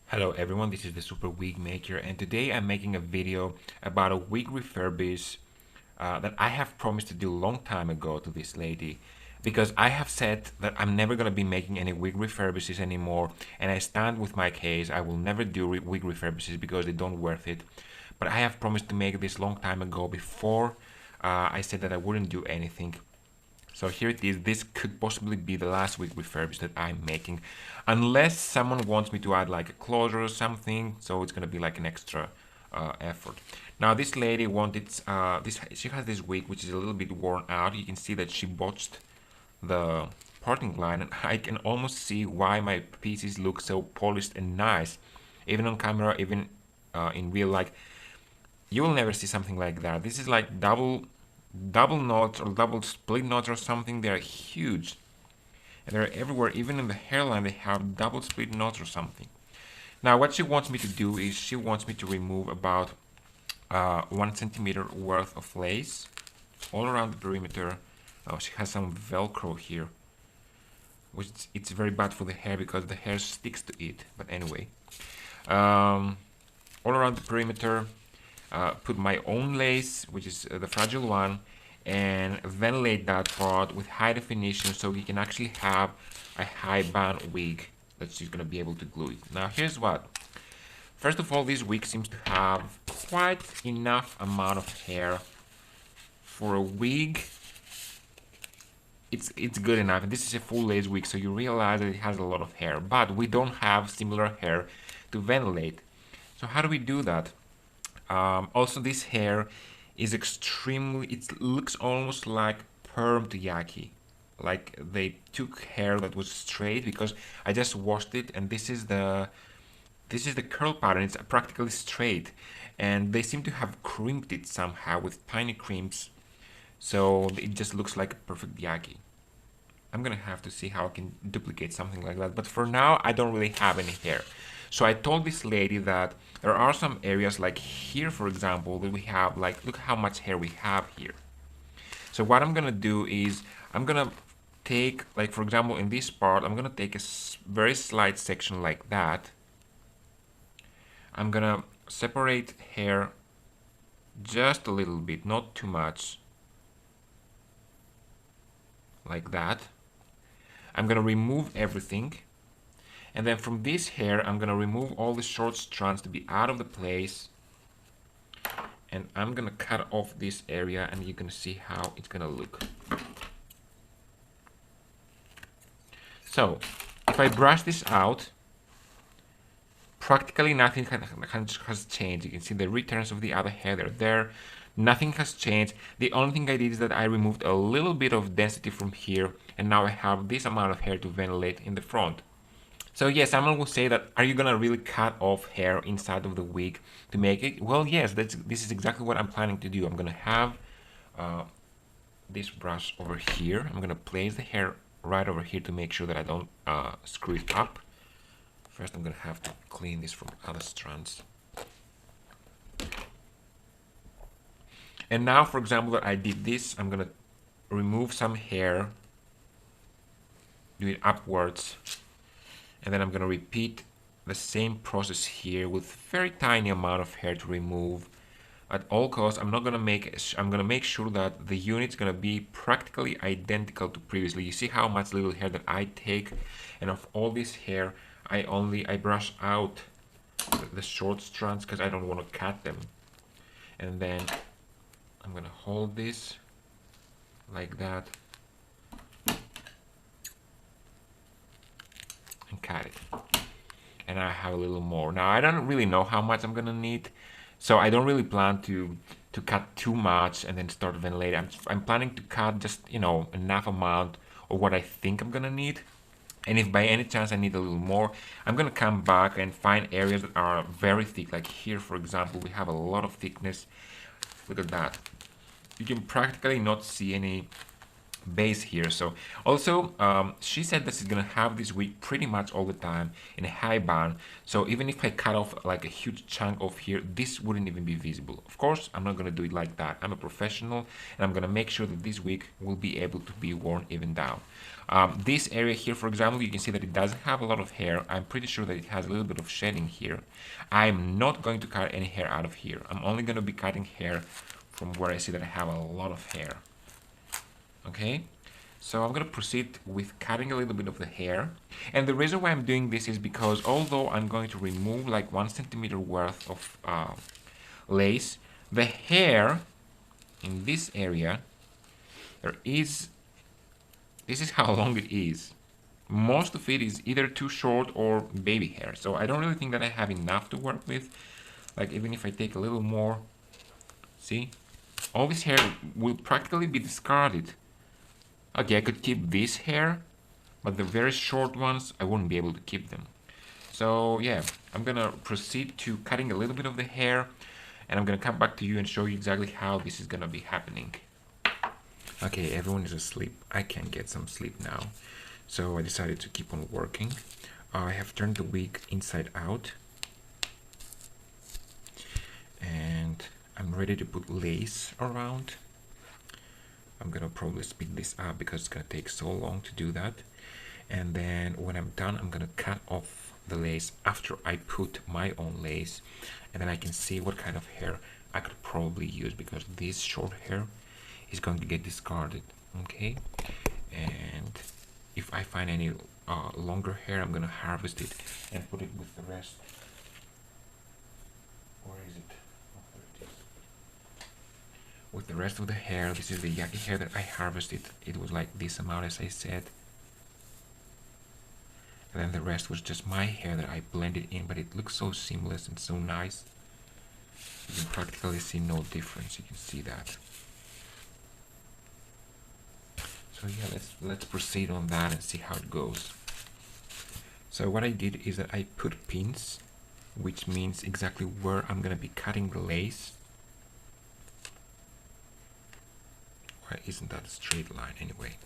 Hello everyone, this is the Super Wig Maker, and today I'm making a video about a wig refurbish that I have promised to do a long time ago to this lady, because I have said that I'm never going to be making any wig refurbishes anymore, and I stand with my case. I will never do wig refurbishes because they don't worth it. But I have promised to make this long time ago before I said that I wouldn't do anything. So here it is. This could possibly be the last wig refurbish that I'm making, unless someone wants me to add like a closure or something. So it's gonna be like an extra effort. Now this lady wanted this. She has this wig which is a little bit worn out. You can see that she botched the parting line, and I can almost see why my pieces look so polished and nice, even on camera, even in real life. You will never see something like that. This is like double knots or double split knots or something. They're huge, and they're everywhere. Even in the hairline they have double split knots or something. Now what she wants me to do is she wants me to remove about 1 centimeter worth of lace all around the perimeter. Oh, she has some velcro here, which it's very bad for the hair because the hair sticks to it. But anyway, all around the perimeter, put my own lace, which is the fragile one, and ventilate that part with high definition so we can actually have a high band wig that she's going to be able to glue it. Now here's what. First of all, this wig seems to have quite enough amount of hair for a wig. It's good enough, and this is a full lace wig, so you realize that it has a lot of hair, but we don't have similar hair to ventilate. So how do we do that? Also, this hair is extremely, it looks almost like permed yaki. Like they took hair that was straight, because I just washed it, and this is the curl pattern. It's practically straight, and they seem to have crimped it somehow with tiny crimps, so it just looks like a perfect yaki. I'm gonna have to see how I can duplicate something like that, but for now I don't really have any hair. So I told this lady that there are some areas like here, for example, that we have, like, look how much hair we have here. So what I'm gonna do is I'm gonna take, like, for example, in this part, I'm gonna take a very slight section like that. I'm gonna separate hair just a little bit, not too much, like that. I'm gonna remove everything, and then from this hair I'm gonna remove all the short strands to be out of the place, and I'm gonna cut off this area, and you're gonna see how it's gonna look. So if I brush this out, practically nothing has changed. You can see the returns of the other hair, they're there. Nothing has changed. The only thing I did is that I removed a little bit of density from here, and now I have this amount of hair to ventilate in the front. So yes, someone will say that, are you gonna really cut off hair inside of the wig to make it? Well, yes, this is exactly what I'm planning to do. I'm gonna have this brush over here. I'm gonna place the hair right over here to make sure that I don't screw it up. First, I'm gonna have to clean this from other strands. And now, for example, that I did this, I'm gonna remove some hair, do it upwards, and then I'm gonna repeat the same process here with very tiny amount of hair to remove. At all costs, I'm gonna make sure that the unit's gonna be practically identical to previously. You see how much little hair that I take, and of all this hair, I brush out the short strands because I don't want to cut them. And then I'm gonna hold this like that and cut it. And I have a little more. Now I don't really know how much I'm gonna need, so I don't really plan to cut too much and then start ventilating. I'm planning to cut just, enough amount of what I think I'm gonna need. And if by any chance I need a little more, I'm gonna come back and find areas that are very thick. Like here, for example, we have a lot of thickness. Look at that. You can practically not see any base here. So also she said that she's gonna have this wig pretty much all the time in a high bun, so even if I cut off like a huge chunk of here, this wouldn't even be visible. Of course I'm not gonna do it like that. I'm a professional and I'm gonna make sure that this wig will be able to be worn even down. This area here, for example, you can see that it doesn't have a lot of hair. I'm pretty sure that it has a little bit of shedding here. I'm not going to cut any hair out of here. I'm only going to be cutting hair from where I see that I have a lot of hair. Okay, so I'm going to proceed with cutting a little bit of the hair. And the reason why I'm doing this is because although I'm going to remove like 1 centimeter worth of lace, the hair in this area, this is how long it is. Most of it is either too short or baby hair. So I don't really think that I have enough to work with. Like even if I take a little more, see? All this hair will practically be discarded. Okay, I could keep this hair, but the very short ones, I wouldn't be able to keep them. So yeah, I'm gonna proceed to cutting a little bit of the hair, and I'm gonna come back to you and show you exactly how this is gonna be happening. Okay, everyone is asleep. I can get some sleep now. So I decided to keep on working. I have turned the wig inside out. And I'm ready to put lace around. I'm gonna probably speed this up because it's gonna take so long to do that. And then when I'm done, I'm gonna cut off the lace after I put my own lace. And then I can see what kind of hair I could probably use, because this short hair is going to get discarded. Okay, and if I find any longer hair, I'm gonna harvest it and put it with the rest. Where is it? Oh, there it is. With the rest of the hair, this is the yucky hair that I harvested. It was like this amount, as I said. And then the rest was just my hair that I blended in, but it looks so seamless and so nice. You can practically see no difference. You can see that. So yeah, let's proceed on that and see how it goes. So what I did is that I put pins, which means exactly where I'm gonna be cutting the lace. Why isn't that a straight line anyway?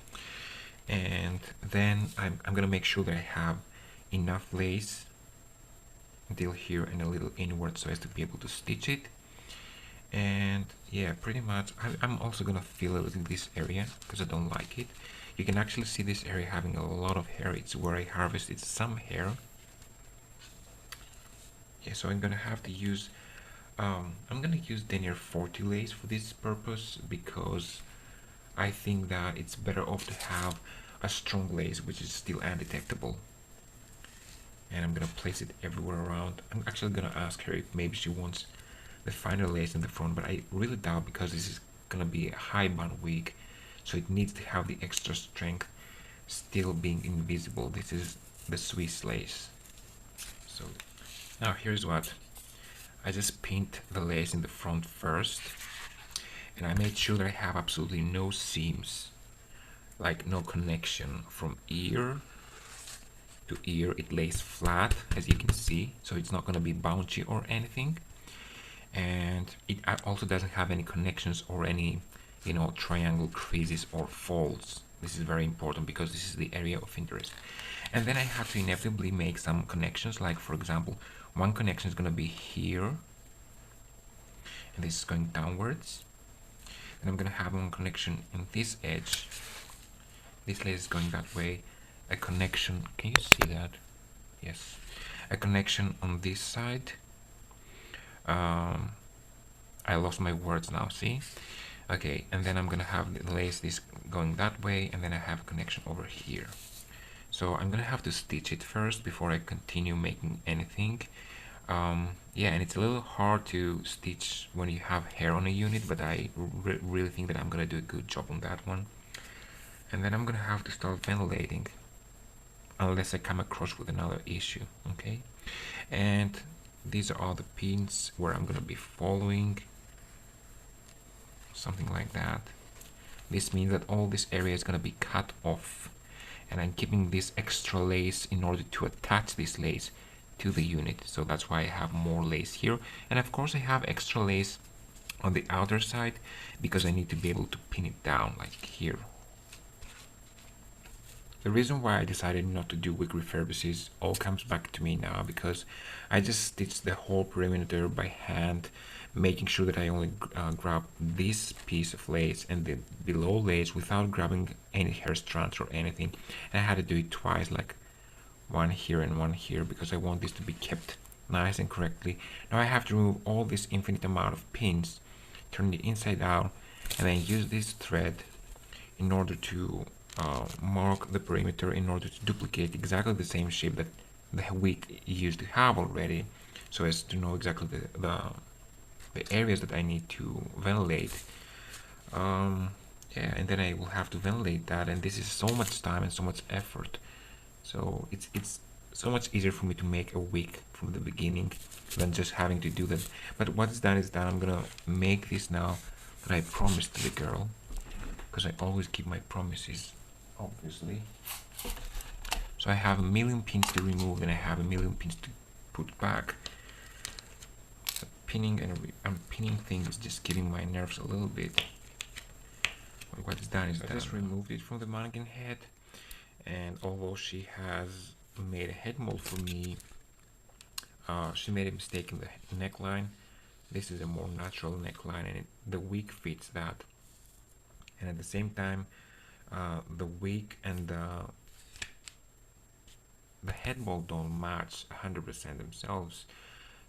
And then I'm gonna make sure that I have enough lace until here and a little inward so as to be able to stitch it. And yeah, pretty much I'm also gonna fill it in this area because I don't like it. You can actually see this area having a lot of hair. It's where I harvested some hair. Yeah, so I'm gonna have to use I'm gonna use denier 40 lace for this purpose, because I think that it's better off to have a strong lace which is still undetectable. And I'm gonna place it everywhere around. I'm actually gonna ask her if maybe she wants the finer lace in the front, but I really doubt, because this is gonna be a high bun wig, so it needs to have the extra strength still being invisible. This is the Swiss lace. So now here's what I just pinned the lace in the front first, and I made sure that I have absolutely no seams, like no connection from ear to ear. It lays flat, as you can see, so it's not going to be bouncy or anything. And it also doesn't have any connections or any, you know, triangle creases or folds. This is very important because this is the area of interest. And then I have to inevitably make some connections, like for example, one connection is going to be here, and this is going downwards. And I'm going to have one connection in this edge. This lace is going that way. A connection, can you see that? Yes. A connection on this side. I lost my words now, see? Okay, and then I'm gonna have the lace this going that way, and then I have a connection over here. So I'm gonna have to stitch it first before I continue making anything. Yeah, and it's a little hard to stitch when you have hair on a unit, but I really think that I'm gonna do a good job on that one. And then I'm gonna have to start ventilating, unless I come across with another issue, okay? And these are all the pins where I'm gonna be following, something like that. This means that all this area is gonna be cut off, and I'm keeping this extra lace in order to attach this lace to the unit. So that's why I have more lace here, and of course I have extra lace on the outer side because I need to be able to pin it down, like here. The reason why I decided not to do wig refurbishes all comes back to me now, because I just stitched the whole perimeter by hand, making sure that I only grab this piece of lace and the below lace without grabbing any hair strands or anything. And I had to do it twice, like one here and one here, because I want this to be kept nice and correctly. Now I have to remove all this infinite amount of pins, turn it inside out, and then use this thread in order to mark the perimeter, in order to duplicate exactly the same shape that the wig used to have already, so as to know exactly the areas that I need to ventilate. Yeah, and then I will have to ventilate that, and this is so much time and so much effort. So it's so much easier for me to make a wig from the beginning than just having to do that. But what is done is done. I'm gonna make this now that I promised to the girl, because I always keep my promises, obviously. So I have a million pins to remove and I have a million pins to put back. The pinning and pinning thing is just giving my nerves a little bit. But what is done is I just removed it from the mannequin head, and although she has made a head mold for me, she made a mistake in the neckline. This is a more natural neckline, and the wig fits that. And at the same time, the wig and the head mold don't match 100% themselves.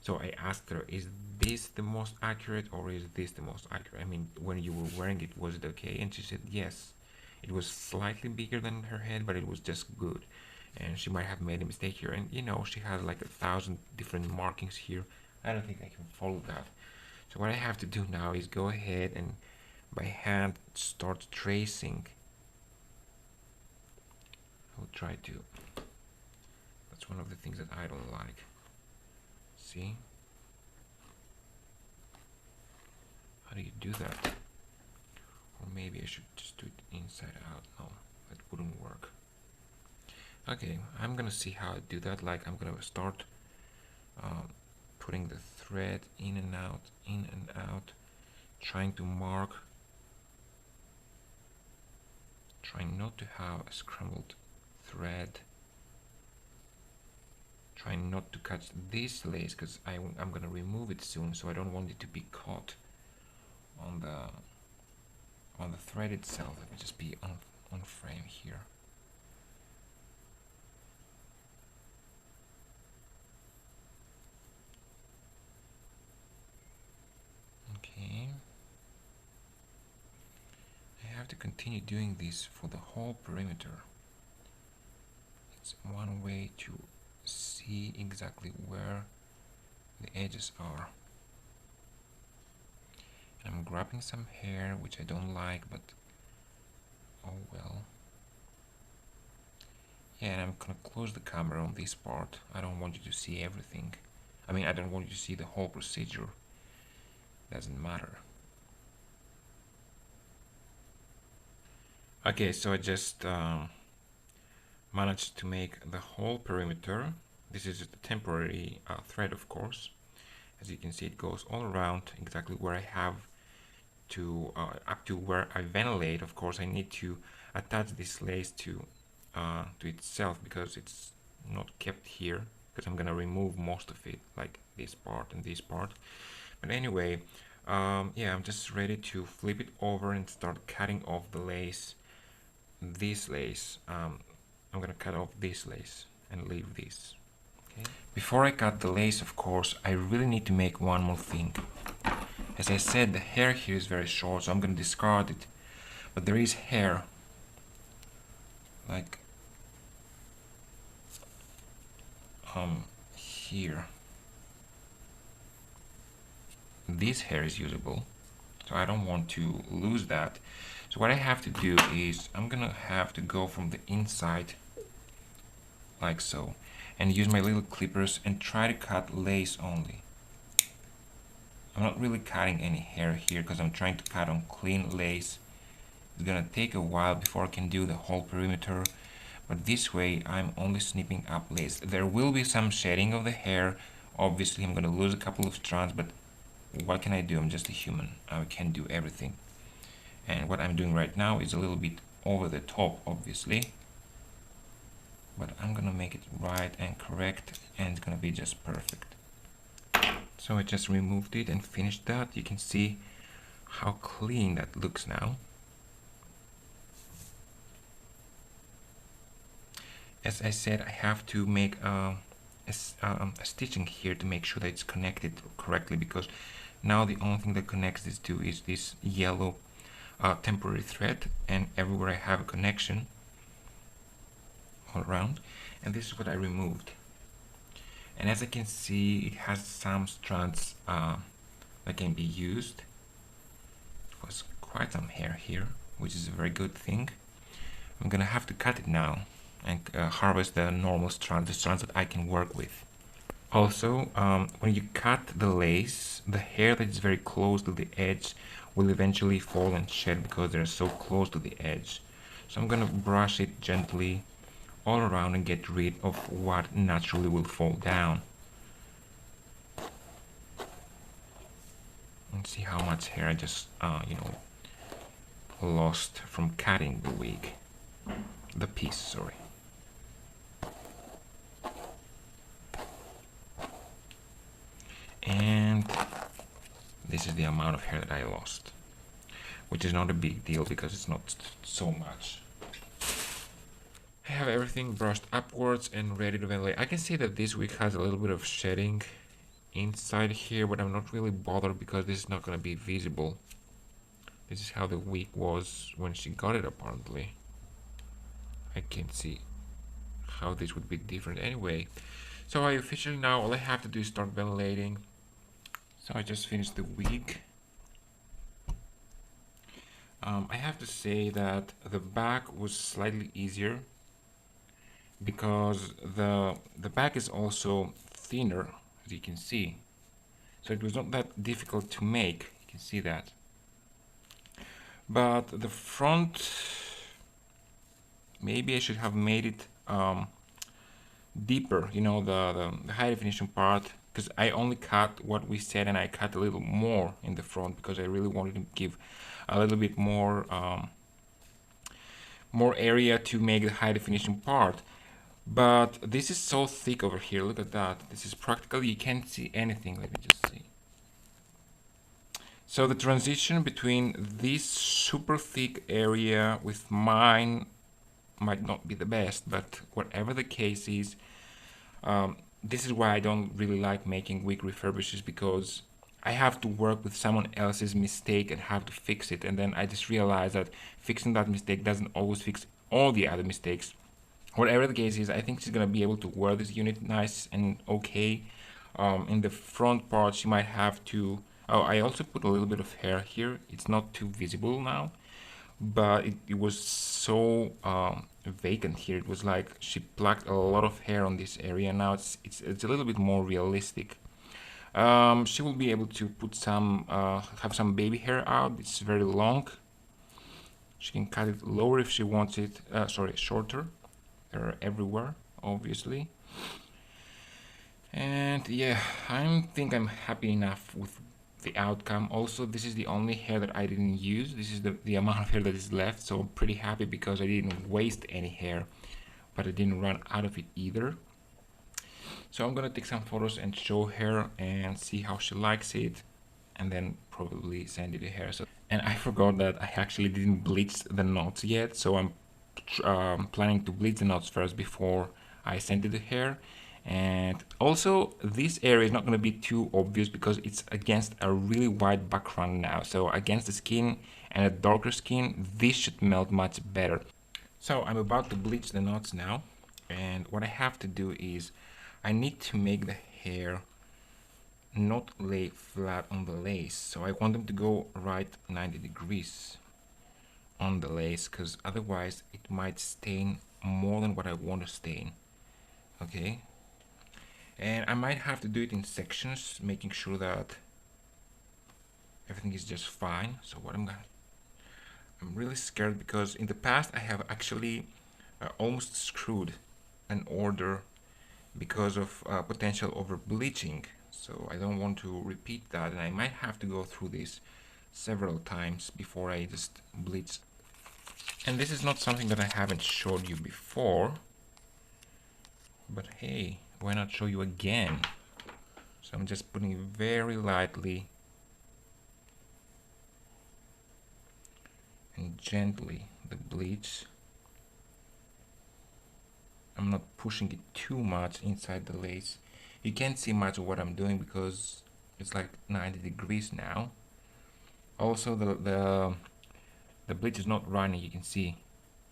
So I asked her, is this the most accurate or is this the most accurate? I mean, when you were wearing it, was it okay? And she said yes. It was slightly bigger than her head, but it was just good. And she might have made a mistake here. And you know, she has like 1,000 different markings here. I don't think I can follow that. So what I have to do now is go ahead and by hand start tracing. I'll try to. That's one of the things that I don't like. See? How do you do that? Or maybe I should just do it inside out. No, that wouldn't work. Okay, I'm gonna see how I do that. Like, I'm gonna start putting the thread in and out, trying to mark, trying not to have a scrambled thread, trying not to catch this lace because I'm gonna remove it soon, so I don't want it to be caught on the thread itself. Let me just be on frame here. Okay. I have to continue doing this for the whole perimeter. It's one way to see exactly where the edges are. I'm grabbing some hair, which I don't like, but oh well. Yeah, and I'm gonna close the camera on this part. I don't want you to see everything. I mean, I don't want you to see the whole procedure. Doesn't matter. Okay, so I just managed to make the whole perimeter. This is just a temporary thread, of course. As you can see, it goes all around exactly where I have to, up to where I ventilate. Of course, I need to attach this lace to itself because it's not kept here, because I'm gonna remove most of it, like this part and this part. But anyway, yeah, I'm just ready to flip it over and start cutting off the lace. This lace, I'm gonna cut off this lace and leave this. Okay. Before I cut the lace, of course, I really need to make one more thing. As I said, the hair here is very short, so I'm gonna discard it. But there is hair, like here. This hair is usable, so I don't want to lose that. So what I have to do is I'm gonna have to go from the inside like so and use my little clippers and try to cut lace only. I'm not really cutting any hair here because I'm trying to cut on clean lace. It's gonna take a while before I can do the whole perimeter, but this way I'm only snipping up lace. There will be some shedding of the hair. Obviously I'm gonna lose a couple of strands, but what can I do? I'm just a human. I can't do everything. And what I'm doing right now is a little bit over the top, obviously. but I'm gonna make it right and correct, and it's gonna be just perfect. So I just removed it and finished that. You can see how clean that looks now. As I said, I have to make a stitching here to make sure that it's connected correctly, because now the only thing that connects these two is this yellow temporary thread, and everywhere I have a connection all around, and this is what I removed. And as I can see, it has some strands that can be used. It was quite some hair here, which is a very good thing. I'm gonna have to cut it now and harvest the normal strands, the strands that I can work with. Also, when you cut the lace, the hair that is very close to the edge will eventually fall and shed because they're so close to the edge. So I'm gonna brush it gently all around and get rid of what naturally will fall down. And see how much hair I just, lost from cutting the wig, the piece, sorry. And this is the amount of hair that I lost, which is not a big deal because it's not so much. I have everything brushed upwards and ready to ventilate. I can see that this wig has a little bit of shedding inside here, but I'm not really bothered because this is not going to be visible. This is how the wig was when she got it, apparently. I can't see how this would be different anyway. So I officially now, all I have to do is start ventilating. So I just finished the wig. I have to say that the back was slightly easier because the back is also thinner, as you can see. So it was not that difficult to make, you can see that. But the front, maybe I should have made it deeper, you know, the high definition part, because I only cut what we said, and I cut a little more in the front because I really wanted to give a little bit more more area to make the high definition part. But this is so thick over here, look at that. This is practically, you can't see anything. Let me just see. So the transition between this super thick area with mine might not be the best, but whatever the case is, this is why I don't really like making wig refurbishes, because I have to work with someone else's mistake and have to fix it, and then I just realize that fixing that mistake doesn't always fix all the other mistakes. Whatever the case is, I think she's gonna be able to wear this unit nice and okay. In the front part, she might have to. Oh, I also put a little bit of hair here. It's not too visible now, but it was so vacant here. It was like she plucked a lot of hair on this area. Now it's a little bit more realistic. She will be able to put some have some baby hair out. It's very long. She can cut it lower if she wants it. Sorry, shorter. They're everywhere, obviously. And yeah, I think I'm happy enough with the outcome. Also, this is the only hair that I didn't use. This is the amount of hair that is left, so I'm pretty happy because I didn't waste any hair, but I didn't run out of it either. So I'm gonna take some photos and show her and see how she likes it, and then probably send it to her. So, and I forgot that I actually didn't bleach the knots yet, so I'm planning to bleach the knots first before I send it to her. And also, this area is not going to be too obvious because it's against a really white background now. So against the skin and a darker skin, this should melt much better. So I'm about to bleach the knots now, and what I have to do is I need to make the hair not lay flat on the lace. So I want them to go right 90 degrees on the lace, because otherwise it might stain more than what I want to stain. Okay, and I might have to do it in sections, making sure that everything is just fine. So what I'm really scared because in the past I have actually almost screwed an order because of potential over bleaching. So I don't want to repeat that, and I might have to go through this several times before I just bleach. And this is not something that I haven't showed you before, But hey, why not show you again? So I'm just putting very lightly and gently the bleach. I'm not pushing it too much inside the lace. You can't see much of what I'm doing because it's like 90 degrees now. Also, the bleach is not running, you can see,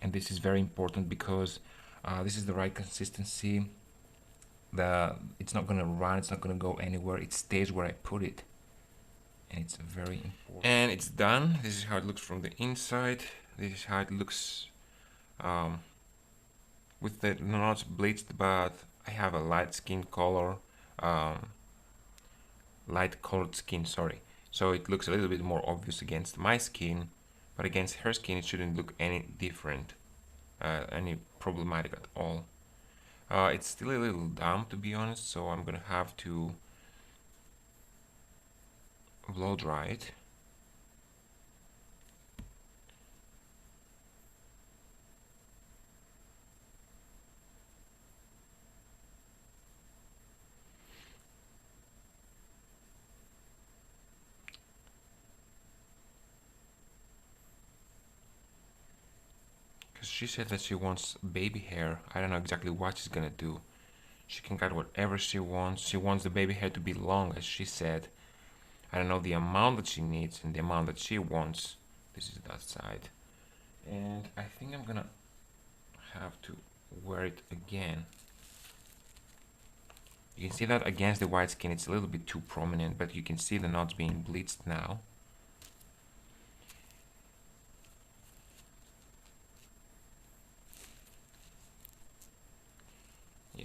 and this is very important because this is the right consistency. It's not gonna run, it's not gonna go anywhere, it stays where I put it, and it's very important. And it's done. This is how it looks from the inside. This is how it looks um, with the knots bleached, but I have a light skin color, um, light colored skin, sorry, so it looks a little bit more obvious against my skin, but against her skin it shouldn't look any different, any problematic at all. It's still a little damp, to be honest, so I'm gonna have to blow dry it. Because she said that she wants baby hair. I don't know exactly what she's gonna do. She can cut whatever she wants. She wants the baby hair to be long, as she said. I don't know the amount that she needs and the amount that she wants. This is that side. And I think I'm gonna have to wear it again. You can see that against the white skin it's a little bit too prominent, but you can see the knots being bleached now. Yeah,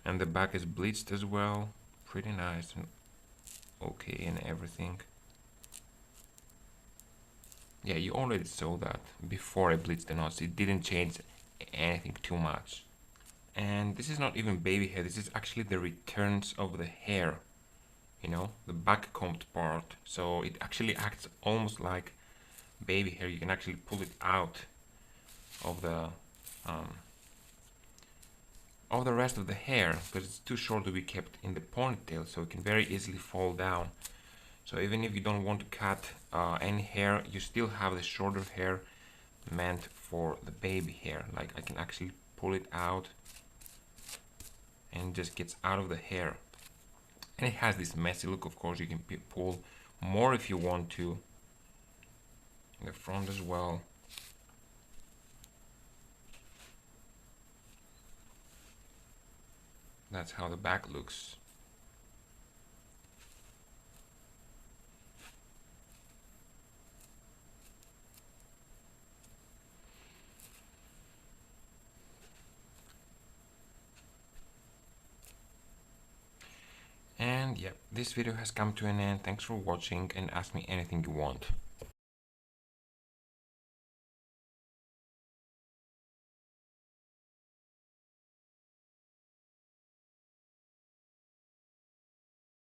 and the back is bleached as well. Pretty nice and okay and everything. Yeah, you already saw that before I bleached the knots. It didn't change anything too much. And this is not even baby hair, this is actually the returns of the hair, you know, the back combed part. So it actually acts almost like baby hair. You can actually pull it out of um, the rest of the hair because it's too short to be kept in the ponytail, so it can very easily fall down. So even if you don't want to cut any hair, you still have the shorter hair meant for the baby hair. Like I can actually pull it out and it just gets out of the hair. And it has this messy look, of course. You can pull more if you want to. In the front as well. That's how the back looks. And yeah, this video has come to an end. Thanks for watching and ask me anything you want.